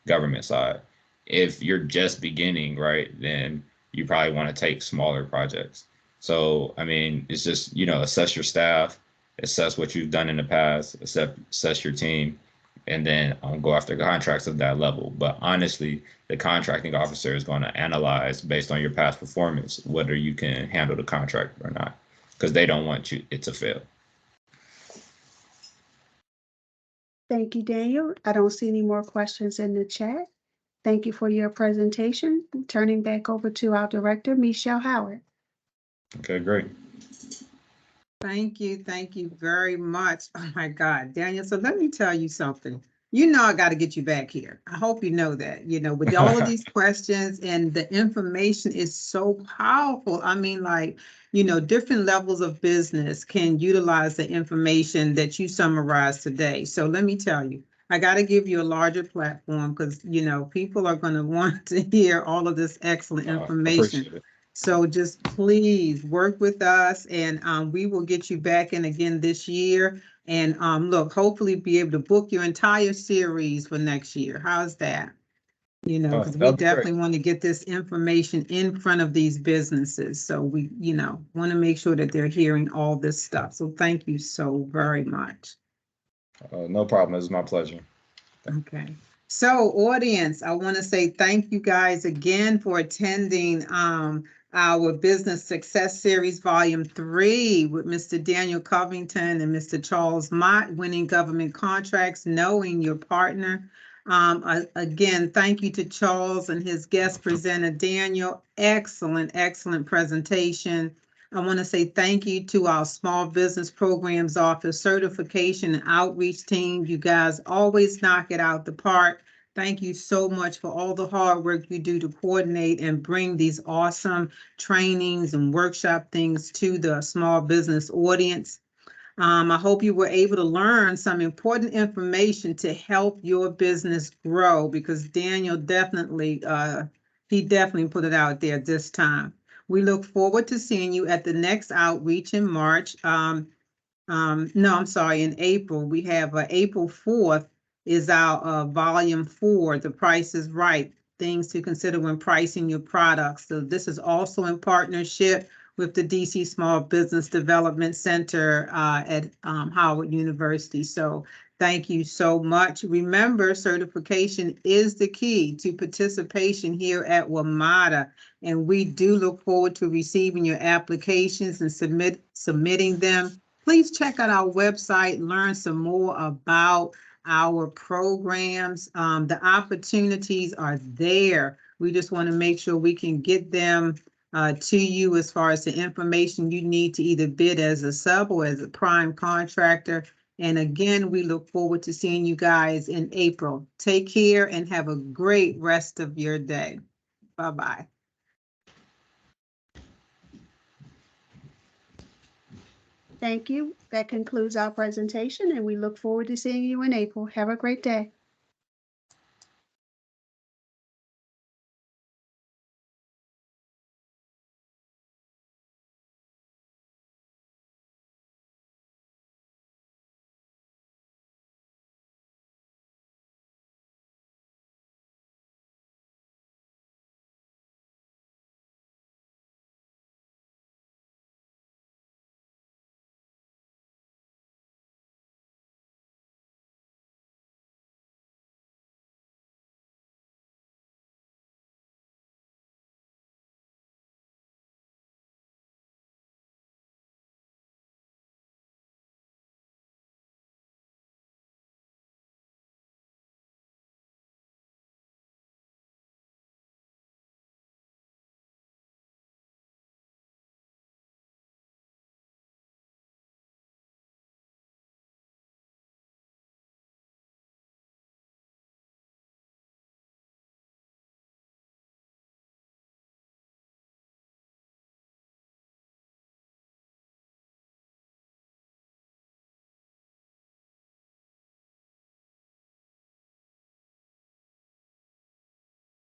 government side. If you're just beginning, right, then you probably want to take smaller projects. So, I mean, it's just, assess your staff, assess what you've done in the past, assess your team, and then go after contracts of that level. But honestly, the contracting officer is going to analyze based on your past performance whether you can handle the contract or not, because they don't want it to fail. Thank you, Daniel. I don't see any more questions in the chat. Thank you for your presentation. Turning back over to our director, Michelle Howard. Okay, great. Thank you very much. Oh my God, Daniel. So let me tell you something. I got to get you back here. I hope you know that, with all of these questions and the information is so powerful. I mean, like, different levels of business can utilize the information that you summarized today. So let me tell you, I got to give you a larger platform because, people are going to want to hear all of this excellent information. Appreciate it. So just please work with us and we will get you back in again this year. And look, hopefully be able to book your entire series for next year. How's that? Because we definitely want to get this information in front of these businesses. So we, want to make sure that they're hearing all this stuff. So thank you so very much. No problem. It was my pleasure. Okay. So audience, I want to say thank you guys again for attending our Business Success Series, Volume 3, with Mr. Daniel Covington and Mr. Charles Mott, Winning Government Contracts, Knowing Your Partner. Again, thank you to Charles and his guest presenter, Daniel. Excellent, excellent presentation. I want to say thank you to our Small Business Programs Office Certification and Outreach team. You guys always knock it out the park. Thank you so much for all the hard work you do to coordinate and bring these awesome trainings and workshop things to the small business audience. I hope you were able to learn some important information to help your business grow, because Daniel definitely, he definitely put it out there this time. We look forward to seeing you at the next outreach in March. No, I'm sorry, in April. We have April 4th is our volume 4, The Price is Right, things to consider when pricing your products. So this is also in partnership with the DC Small Business Development Center at Howard University. So thank you so much. Remember, certification is the key to participation here at WMATA, and we do look forward to receiving your applications and submitting them. Please check out our website, learn some more about our programs. The opportunities are there. We just want to make sure we can get them to you as far as the information you need to either bid as a sub or as a prime contractor. And again, we look forward to seeing you guys in April. Take care and have a great rest of your day. Bye-bye. Thank you. That concludes our presentation, and we look forward to seeing you in April. Have a great day.